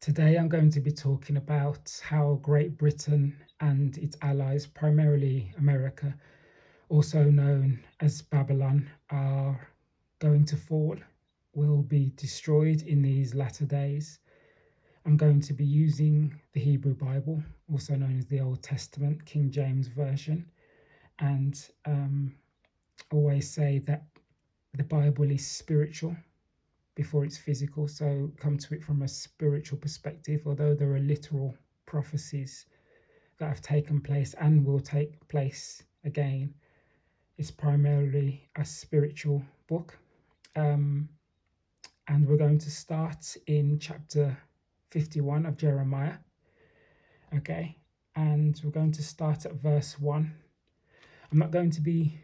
Today I'm going to be talking about how Great Britain and its allies, primarily America, also known as Babylon, are going to fall, will be destroyed in these latter days. I'm going to be using the Hebrew Bible, also known as the Old Testament, King James Version, and always say that the Bible is spiritual before it's physical, so come to it from a spiritual perspective, although there are literal prophecies that have taken place and will take place again. It's primarily a spiritual book, and we're going to start in chapter 51 of Jeremiah. Okay, and we're going to start at verse 1. I'm not going to be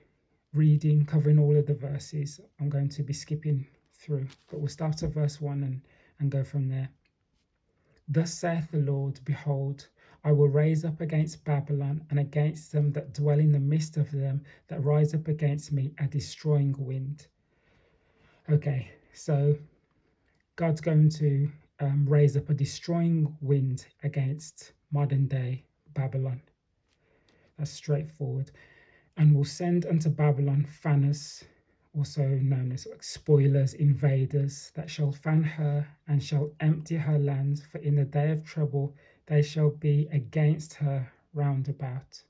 covering all of the verses. I'm going to be skipping through, but we'll start at verse 1 and go from there. Thus saith the Lord, behold, I will raise up against Babylon and against them that dwell in the midst of them that rise up against me a destroying wind. Okay, so God's going to raise up a destroying wind against modern day Babylon. That's straightforward. And will send unto Babylon fanners, also known as spoilers, invaders, that shall fan her and shall empty her lands, for in the day of trouble they shall be against her round about.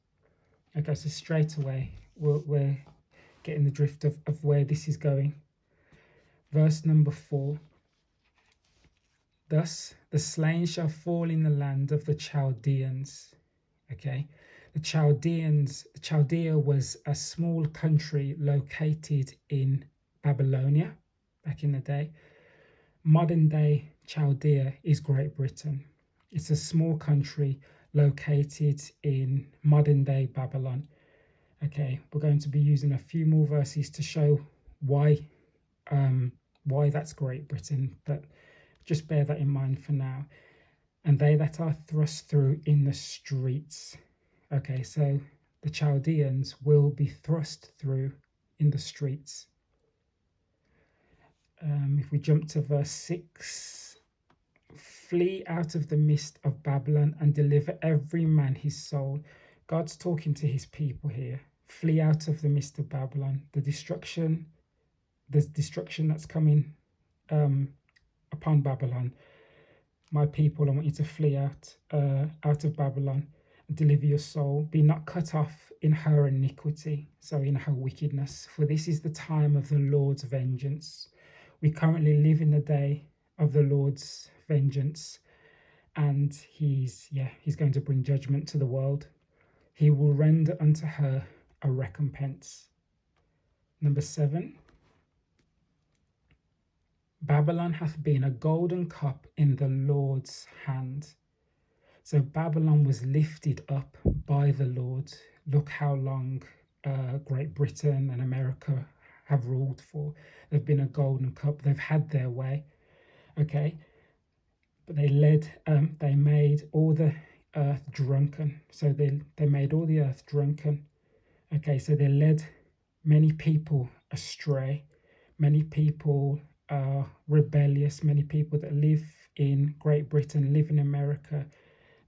Okay, so straight away we're getting the drift of where this is going. Verse number 4. Thus the slain shall fall in the land of the Chaldeans. Okay, the Chaldea was a small country located in Babylonia back in the day. Modern day Chaldea is Great Britain. It's a small country located in modern day Babylon. Okay, we're going to be using a few more verses to show why that's Great Britain, but just bear that in mind for now. And they that are thrust through in the streets. Okay, so the Chaldeans will be thrust through in the streets. If we jump to verse 6, flee out of the midst of Babylon and deliver every man his soul. God's talking to his people here. Flee out of the midst of Babylon. The destruction that's coming upon Babylon. My people, I want you to flee out of Babylon. Deliver your soul, be not cut off in her iniquity, so in her wickedness, for this is the time of the Lord's vengeance. We currently live in the day of the Lord's vengeance, and he's going to bring judgment to the world. He will render unto her a recompense. Number 7. Babylon hath been a golden cup in the Lord's hand. So Babylon was lifted up by the Lord. Look how long Great Britain and America have ruled for. They've been a golden cup. They've had their way. Okay. But they made all the earth drunken. So they made all the earth drunken. Okay, so they led many people astray. Many people are rebellious. Many people that live in Great Britain, live in America,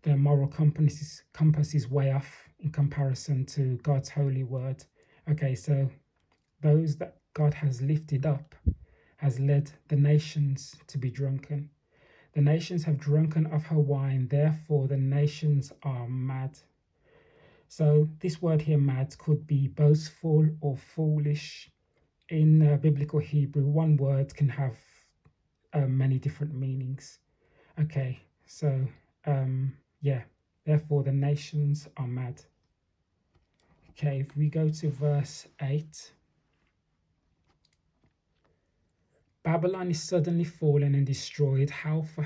their moral compass is way off in comparison to God's holy word. Okay, so those that God has lifted up has led the nations to be drunken. The nations have drunken of her wine, therefore the nations are mad. So this word here, mad, could be boastful or foolish. In biblical Hebrew, one word can have many different meanings. Okay, so therefore the nations are mad. Okay, if we go to verse 8. Babylon is suddenly fallen and destroyed. Howl for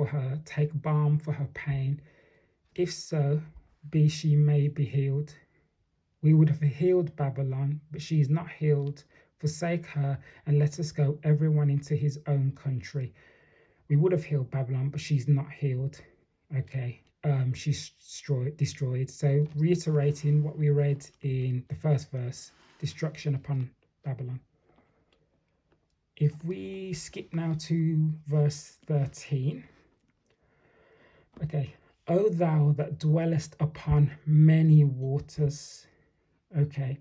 her, take balm for her pain. If so, be she may be healed. We would have healed Babylon, but she is not healed. Forsake her, and let us go everyone into his own country. We would have healed Babylon, but she's not healed. Okay, she's destroyed. So reiterating what we read in the first verse, destruction upon Babylon. If we skip now to verse 13, Okay. O thou that dwellest upon many waters. Okay.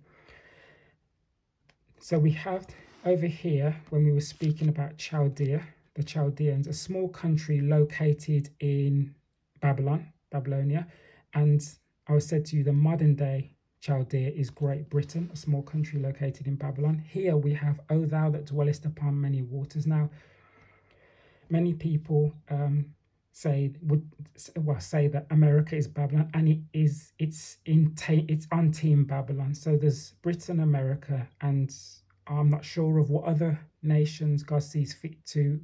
So we have over here, when we were speaking about Chaldea, the Chaldeans, a small country located in Babylonia. And I said to you, the modern day Chaldea is Great Britain, a small country located in Babylon. Here we have, O thou that dwellest upon many waters. Now, many people say that America is Babylon, and it's on Team Babylon. So there's Britain, America, and I'm not sure of what other nations God sees fit to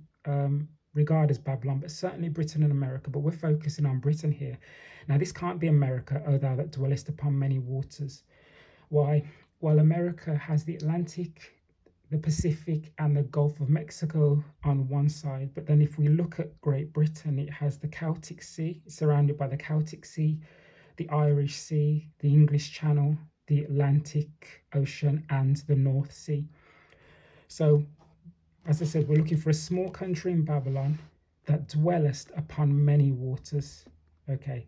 regard as Babylon, but certainly Britain and America. But we're focusing on Britain here. Now, this can't be America, O thou that dwellest upon many waters. Why? Well, America has the Atlantic, the Pacific, and the Gulf of Mexico on one side. But then if we look at Great Britain, it has the Celtic Sea, it's surrounded by the Celtic Sea, the Irish Sea, the English Channel, the Atlantic Ocean, and the North Sea. So, as I said, we're looking for a small country in Babylon that dwellest upon many waters. Okay,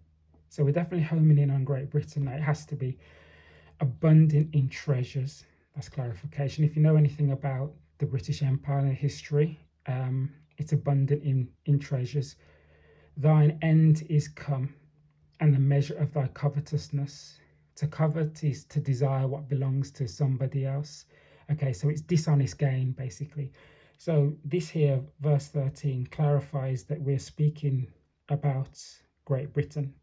so we're definitely homing in on Great Britain. Now, it has to be abundant in treasures. That's clarification. If you know anything about the British Empire and history, it's abundant in treasures. Thine end is come, and the measure of thy covetousness. To covet is to desire what belongs to somebody else. Okay, so it's dishonest gain, basically. So this here, verse 13, clarifies that we're speaking about Great Britain.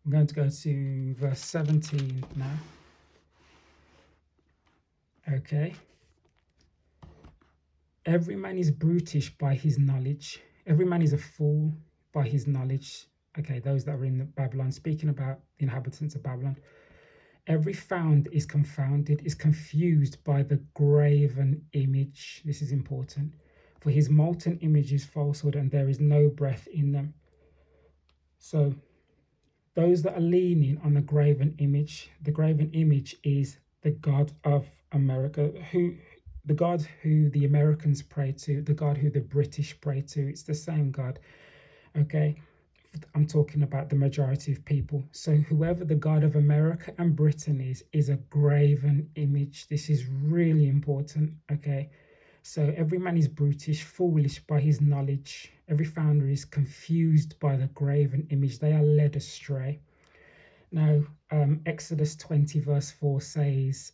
I'm going to go to verse 17 now. Okay. Every man is brutish by his knowledge. Every man is a fool by his knowledge. Okay, those that are in Babylon, speaking about the inhabitants of Babylon. Every found is confounded, is confused by the graven image. This is important. For his molten image is falsehood, and there is no breath in them. So, those that are leaning on the graven image is the God of America, the God who the Americans pray to, the God who the British pray to. It's the same God. Okay, I'm talking about the majority of people. So whoever the God of America and Britain is a graven image. This is really important. Okay, so every man is brutish, foolish by his knowledge. Every founder is confused by the graven image. They are led astray. Now, Exodus 20 verse 4 says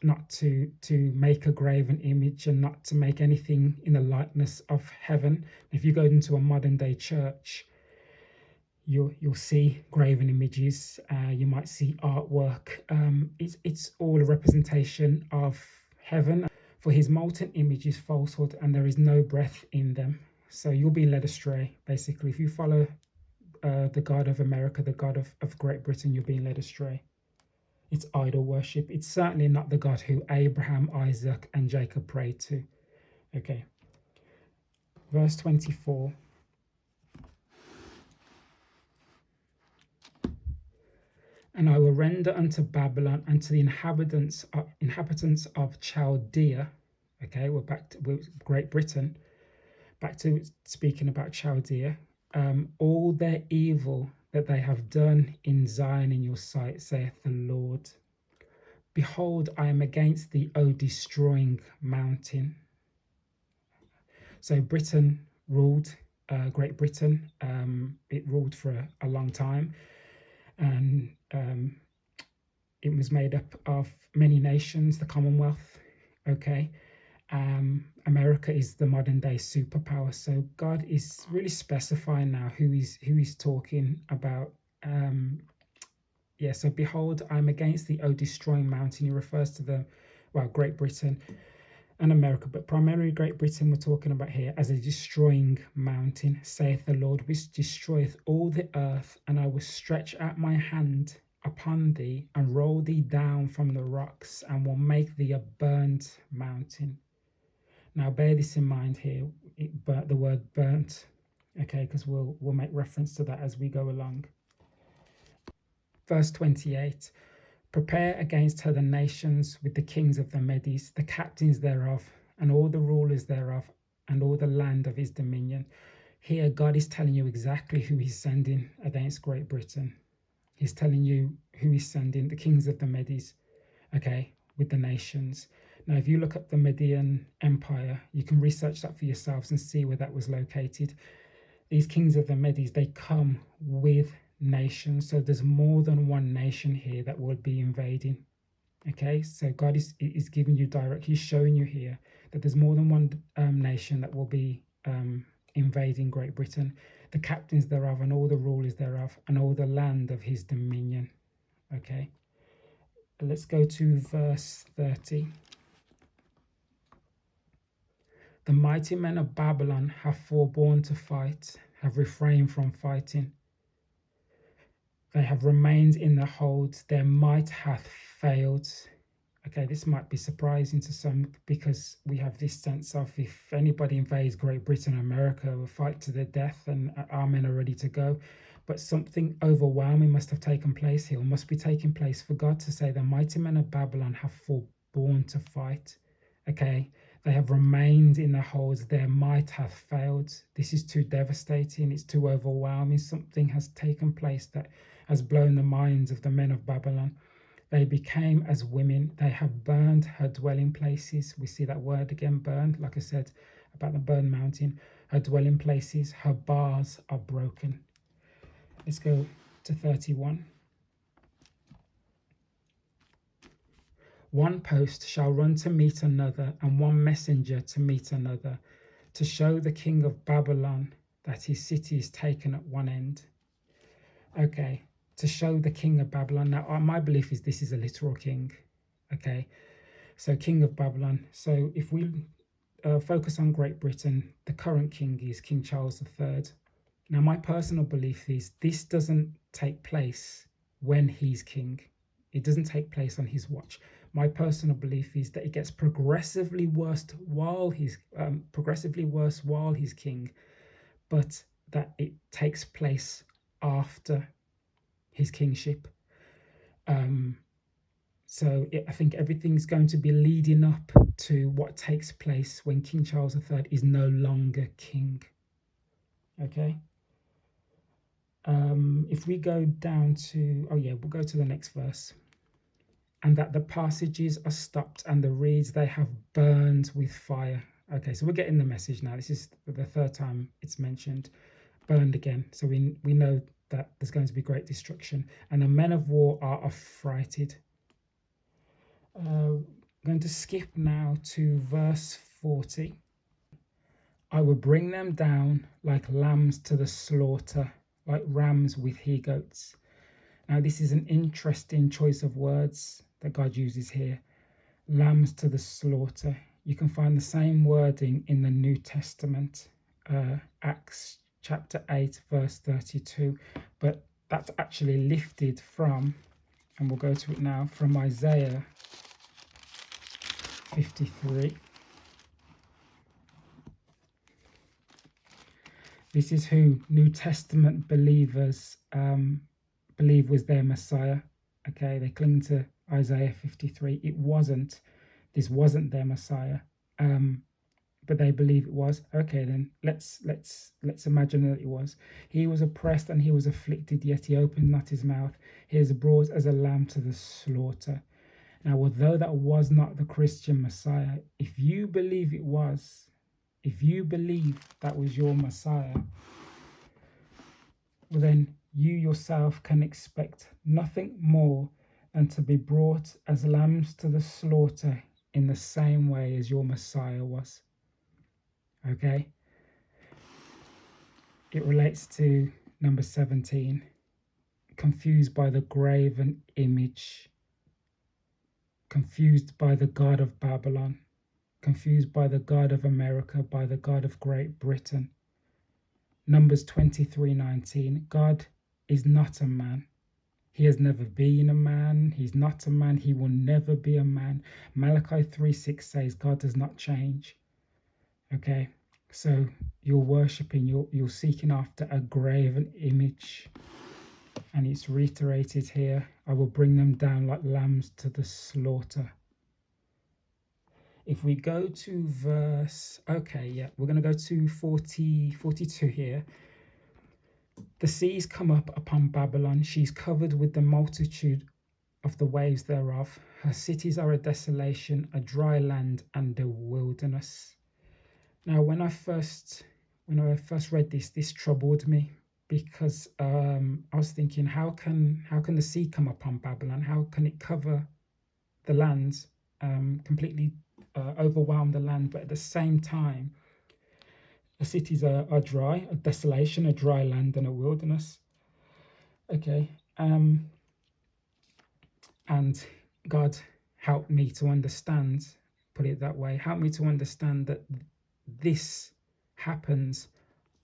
not to make a graven image and not to make anything in the likeness of heaven. If you go into a modern day church, you'll see graven images. You might see artwork. It's all a representation of heaven. For his molten image is falsehood, and there is no breath in them. So you'll be led astray, basically. If you follow the God of America, the God of Great Britain, you're being led astray. It's idol worship. It's certainly not the God who Abraham, Isaac, and Jacob prayed to. Okay. Verse 24. And I will render unto Babylon and to the inhabitants of Chaldea. Okay, we're back to Great Britain. Back to speaking about Chaldea. All their evil that they have done in Zion in your sight, saith the Lord. Behold, I am against thee, O destroying mountain. So Britain ruled, Great Britain. It ruled for a long time, and it was made up of many nations, the Commonwealth. Okay. America is the modern day superpower. So God is really specifying now who he's talking about. So behold, I'm against the destroying mountain. He refers to Great Britain and America, but primarily Great Britain we're talking about here as a destroying mountain, saith the Lord, which destroyeth all the earth, and I will stretch out my hand upon thee and roll thee down from the rocks, and will make thee a burnt mountain. Now bear this in mind here, the word burnt, okay, because we'll make reference to that as we go along. Verse 28, prepare against her the nations with the kings of the Medes, the captains thereof, and all the rulers thereof, and all the land of his dominion. Here, God is telling you exactly who he's sending against Great Britain. He's telling you who he's sending, the kings of the Medes, okay, with the nations. Now, if you look up the Median Empire, you can research that for yourselves and see where that was located. These kings of the Medes, they come with nations. So there's more than one nation here that will be invading. Okay, so God is giving you direct, he's showing you here that there's more than one nation that will be invading Great Britain, the captains thereof and all the rulers thereof and all the land of his dominion. Okay, let's go to verse 30. The mighty men of Babylon have forborne to fight, have refrained from fighting. They have remained in the holds, their might hath failed. Okay, this might be surprising to some because we have this sense of if anybody invades Great Britain or America, we'll fight to the death and our men are ready to go. But something overwhelming must have taken place here, must be taking place for God to say the mighty men of Babylon have forborne to fight. Okay, they have remained in the holds, their might hath failed. This is too devastating, it's too overwhelming. Something has taken place that has blown the minds of the men of Babylon. They became as women. They have burned her dwelling places. We see that word again, burned, like I said about the burned mountain. Her dwelling places, her bars are broken. Let's go to 31. One post shall run to meet another, and one messenger to meet another, to show the king of Babylon that his city is taken at one end. Okay, to show the king of Babylon. Now, my belief is this is a literal king. Okay, so king of Babylon. So if we focus on Great Britain, the current king is King Charles III. Now, my personal belief is this doesn't take place when he's king. It doesn't take place on his watch. My personal belief is that it gets progressively worse while he's king, but that it takes place after his kingship. I think everything's going to be leading up to what takes place when King Charles III is no longer king. Okay. If we go down to, we'll go to the next verse. And that the passages are stopped and the reeds they have burned with fire. Okay, so we're getting the message now. This is the third time it's mentioned, burned again. So we know that there's going to be great destruction. And the men of war are affrighted. I'm going to skip now to verse 40. I will bring them down like lambs to the slaughter, like rams with he-goats. Now, this is an interesting choice of words that God uses here. Lambs to the slaughter. You can find the same wording in the New Testament, Acts chapter 8, verse 32. But that's actually lifted from, and we'll go to it now, from Isaiah 53. This is who New Testament believers believe was their Messiah. Okay, they cling to Isaiah 53. This wasn't their Messiah, but they believe it was. Okay, then let's imagine that it was. He was oppressed and he was afflicted, yet he opened not his mouth. He is brought as a lamb to the slaughter. Now, although that was not the Christian Messiah, if you believe it was, if you believe that was your Messiah, well then you yourself can expect nothing more than to be brought as lambs to the slaughter in the same way as your Messiah was. Okay? It relates to number 17. Confused by the graven image. Confused by the God of Babylon. Confused by the God of America, by the God of Great Britain. Numbers 23:19. God is not a man. He has never been a man. He's not a man. He will never be a man. Malachi 3:6 says God does not change. Okay, so you're worshipping, you're seeking after a graven image. And it's reiterated here, I will bring them down like lambs to the slaughter. if we go to verse, okay, yeah, we're going to go to 42 here. The seas come up upon Babylon. She's covered with the multitude of the waves thereof. Her cities are a desolation, a dry land, and a wilderness. Now, when I first read this troubled me, because I was thinking, how can the sea come upon Babylon? How can it cover the land, completely overwhelm the land? But at the same time, the cities are dry, a desolation, a dry land, and a wilderness. Okay, and God helped me to understand, put it that way, help me to understand that this happens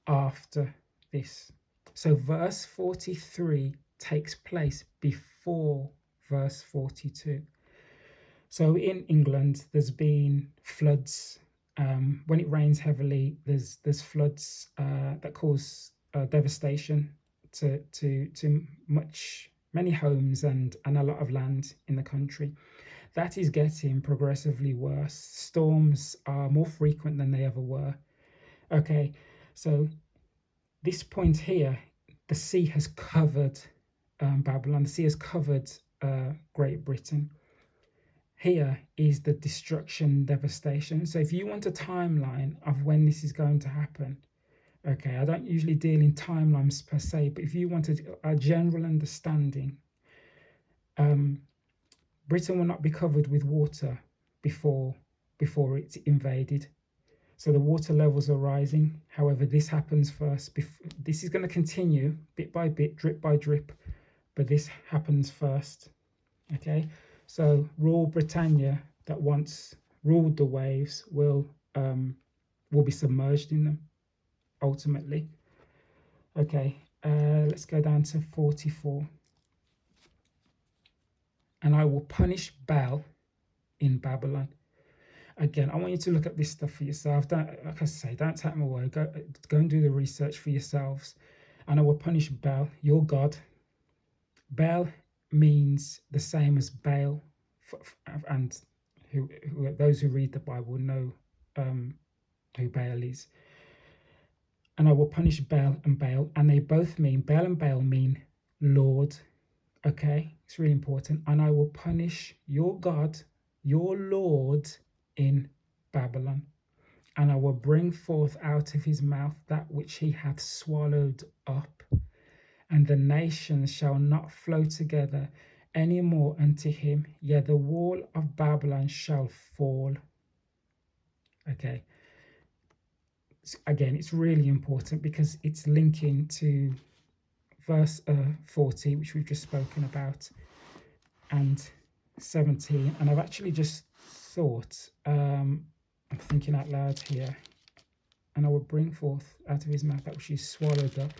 after this. So verse 43 takes place before verse 42. So in England, there's been floods. When it rains heavily, there's floods that cause devastation to many homes and a lot of land in the country. That is getting progressively worse. Storms are more frequent than they ever were. Okay, so this point here, the sea has covered Babylon. The sea has covered Great Britain. Here is the destruction, devastation. So if you want a timeline of when this is going to happen, okay, I don't usually deal in timelines per se, but if you wanted a general understanding, Britain will not be covered with water before it's invaded. So the water levels are rising. However, this happens first. This is going to continue bit by bit, drip by drip, but this happens first. Okay, so Rule Britannia, that once ruled the waves, will be submerged in them ultimately. Okay, let's go down to 44. And I will punish Baal in Babylon. Again, I want you to look at this stuff for yourself. Don't, like I say, don't take my word. Go and do the research for yourselves. And I will punish Baal, your God. Baal means the same as Baal, and who those who read the Bible know who Baal is. And I will punish Baal, and Baal mean Lord. Okay, it's really important. And I will punish your God, your Lord, in Babylon, and I will bring forth out of his mouth that which he hath swallowed up, and the nations shall not flow together any more unto him, yet the wall of Babylon shall fall. Okay, so again, it's really important because it's linking to verse 40, which we've just spoken about, and 17. And I've actually just thought, I'm thinking out loud here, and I will bring forth out of his mouth that which is swallowed up.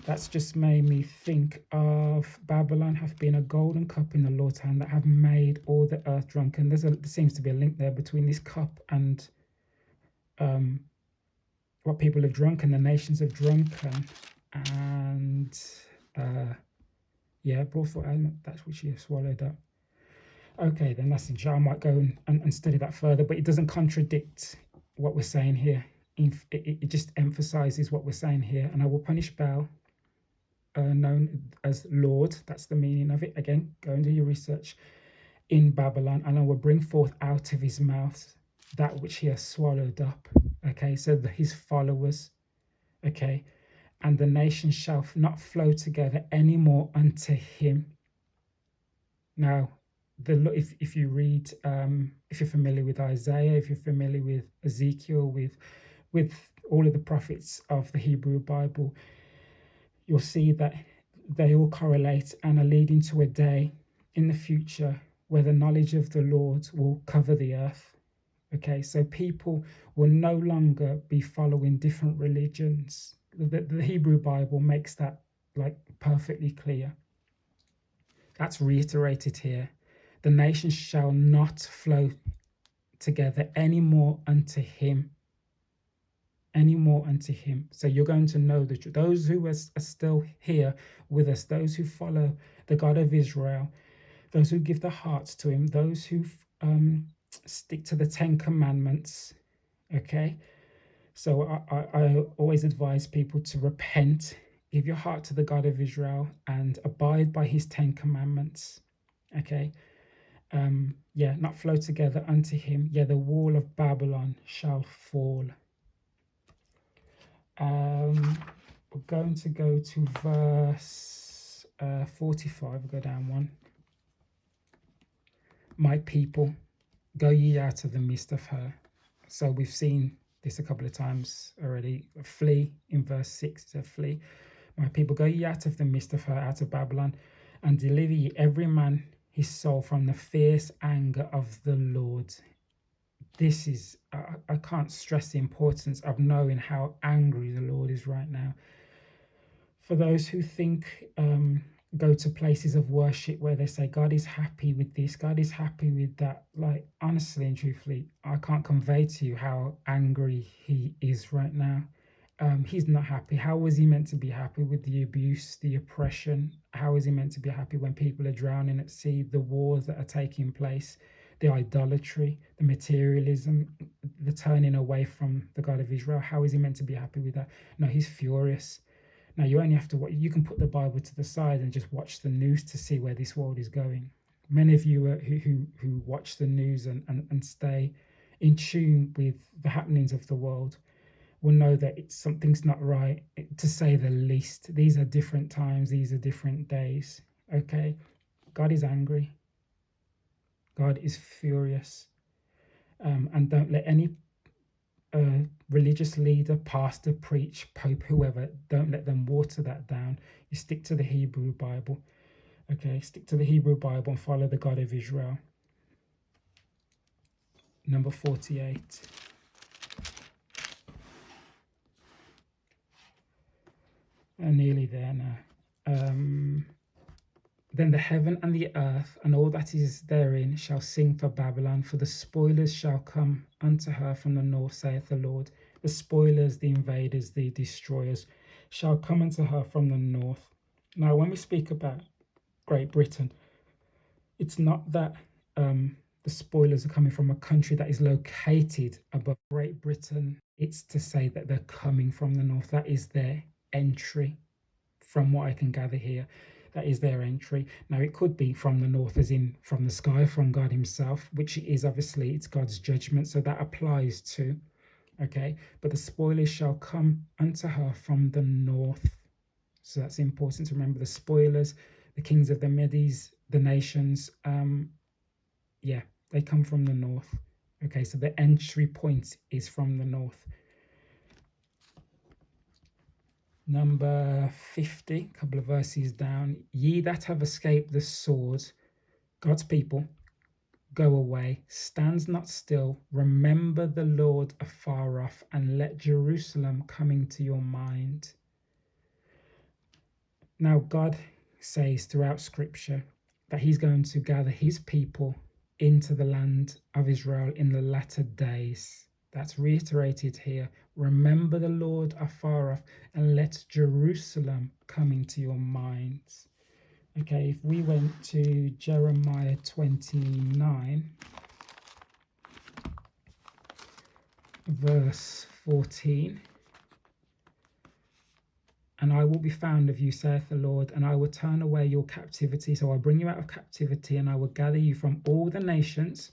That's just made me think of Babylon hath been a golden cup in the Lord's hand that have made all the earth drunken. There seems to be a link there between this cup and what people have drunk and the nations have drunken. And brought forth that which he has swallowed up. Okay, then that's interesting. I might go and study that further, but it doesn't contradict what we're saying here. It just emphasizes what we're saying here. And I will punish Baal, known as Lord. That's the meaning of it. Again, go and do your research. In Babylon, and I will bring forth out of his mouth that which he has swallowed up. Okay, so his followers. Okay, and the nations shall not flow together any more unto him. Now, if you read, if you're familiar with Isaiah, if you're familiar with Ezekiel, with all of the prophets of the Hebrew Bible, you'll see that they all correlate and are leading to a day in the future where the knowledge of the Lord will cover the earth. Okay, so people will no longer be following different religions. The Hebrew Bible makes that like perfectly clear. That's reiterated here. The nations shall not flow together any more unto him. Any more unto him. So you're going to know that those who are still here with us, those who follow the God of Israel, those who give their hearts to him, those who stick to the 10 Commandments. Okay, so I always advise people to repent, give your heart to the God of Israel, and abide by his 10 Commandments. Okay, yeah, not flow together unto him. Yeah, the wall of Babylon shall fall. We're going to go to verse 45, go down one. My people, go ye out of the midst of her. So we've seen this a couple of times already. Flee in verse 6, so flee. My people, go ye out of the midst of her, out of Babylon, and deliver ye every man his soul from the fierce anger of the Lord. This is, I can't stress the importance of knowing how angry the Lord is right now. For those who think, go to places of worship where they say, God is happy with this, God is happy with that. Like, honestly and truthfully, I can't convey to you how angry he is right now. He's not happy. How was he meant to be happy with the abuse, the oppression? How is he meant to be happy when people are drowning at sea, the wars that are taking place, the idolatry, the materialism, the turning away from the God of Israel? How is he meant to be happy with that? No, he's furious. Now, you only have to watch, you can put the Bible to the side and just watch the news to see where this world is going. Many of you who watch the news and stay in tune with the happenings of the world will know that something's not right, to say the least. These are different times, these are different days. Okay, God is angry, God is furious, and don't let any religious leader, pastor, preach, pope, whoever, don't let them water that down. You stick to the Hebrew Bible. Okay, stick to the Hebrew Bible and follow the God of Israel. Number 48. Nearly there now. Then the heaven and the earth and all that is therein shall sing for Babylon, for the spoilers shall come unto her from the north, saith the Lord. The spoilers, the invaders, the destroyers shall come unto her from the north. Now, when we speak about Great Britain, it's not that the spoilers are coming from a country that is located above Great Britain. It's to say that they're coming from the north. That is their entry, from what I can gather here. That is their entry. Now, it could be from the north, as in from the sky, from God himself, which it is, obviously, it's God's judgment. So that applies to, okay? But the spoilers shall come unto her from the north. So that's important to remember. The spoilers, the kings of the Medes, the nations, yeah, they come from the north. Okay, so the entry point is from the north. Number 50, a couple of verses down. Ye that have escaped the sword, God's people, go away, stand not still, remember the Lord afar off, and let Jerusalem come into your mind. Now, God says throughout Scripture that he's going to gather his people into the land of Israel in the latter days. That's reiterated here. Remember the Lord afar off, and let Jerusalem come into your minds. Okay, if we went to Jeremiah 29, verse 14. And I will be found of you, saith the Lord, and I will turn away your captivity. So I'll bring you out of captivity, and I will gather you from all the nations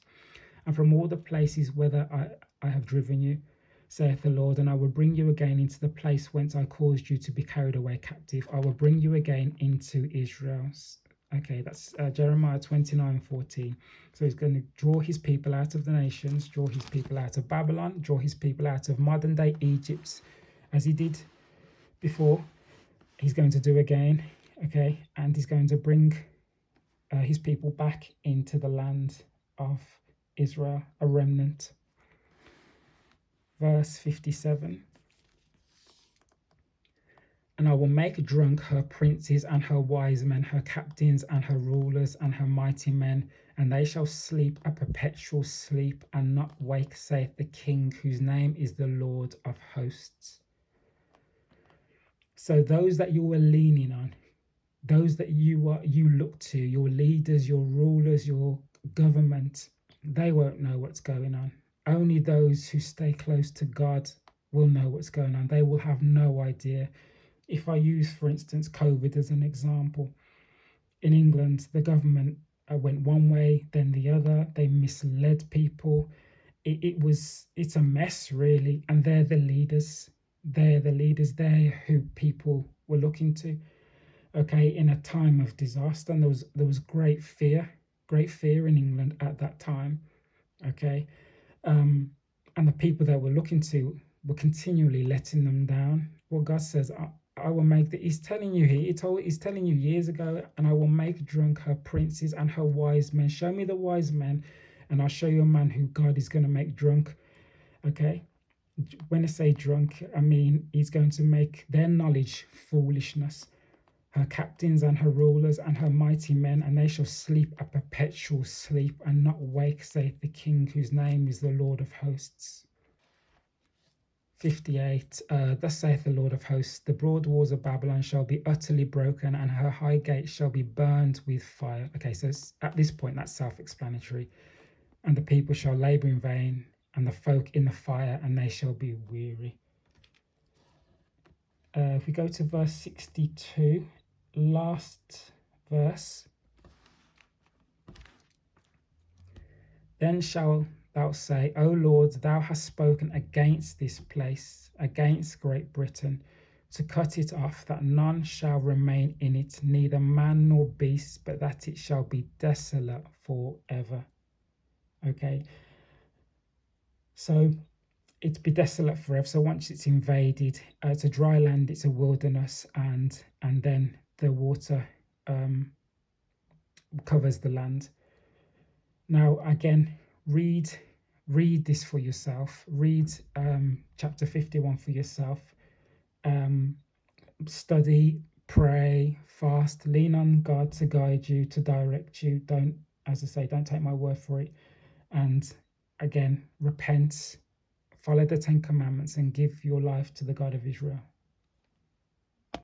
and from all the places whither I have driven you, saith the Lord, and I will bring you again into the place whence I caused you to be carried away captive. I will bring you again into Israel. Okay, that's Jeremiah 29:14. So he's going to draw his people out of the nations, draw his people out of Babylon, draw his people out of modern day Egypt, as he did before. He's going to do again, okay, and he's going to bring his people back into the land of Israel, a remnant. Verse 57. And I will make drunk her princes and her wise men, her captains and her rulers and her mighty men, and they shall sleep a perpetual sleep and not wake, saith the King, whose name is the Lord of hosts. So those that you were leaning on, those that you look to, your leaders, your rulers, your government, they won't know what's going on. Only those who stay close to God will know what's going on. They will have no idea. If I use, for instance, COVID as an example, in England, the government went one way, then the other. They misled people. It's a mess, really. And they're the leaders. They're the leaders. They're who people were looking to. Okay, in a time of disaster, and there was great fear in England at that time. Okay, and the people that we're looking to were continually letting them down. What God says, I will make He's telling you here. He's telling you years ago, and I will make drunk her princes and her wise men. Show me the wise men, and I'll show you a man who God is going to make drunk. Okay, when I say drunk, I mean He's going to make their knowledge foolishness. Her captains and her rulers and her mighty men, and they shall sleep a perpetual sleep and not wake, saith the King, whose name is the Lord of hosts. 58. Thus saith the Lord of hosts, the broad walls of Babylon shall be utterly broken, and her high gates shall be burned with fire. Okay, so at this point, that's self-explanatory. And the people shall labour in vain, and the folk in the fire, and they shall be weary. If we go to verse 62, last verse. Then shall thou say, O Lord, thou hast spoken against this place, against Great Britain, to cut it off, that none shall remain in it, neither man nor beast, but that it shall be desolate forever. Okay, so it's be desolate forever. So once it's invaded, it's a dry land, it's a wilderness, and then the water covers the land. Now again, read this for yourself. Read chapter 51 for yourself. Study, pray, fast, lean on God to guide you, to direct you. Don't, as I say, don't take my word for it. And again, repent, follow the 10 Commandments, and give your life to the God of Israel.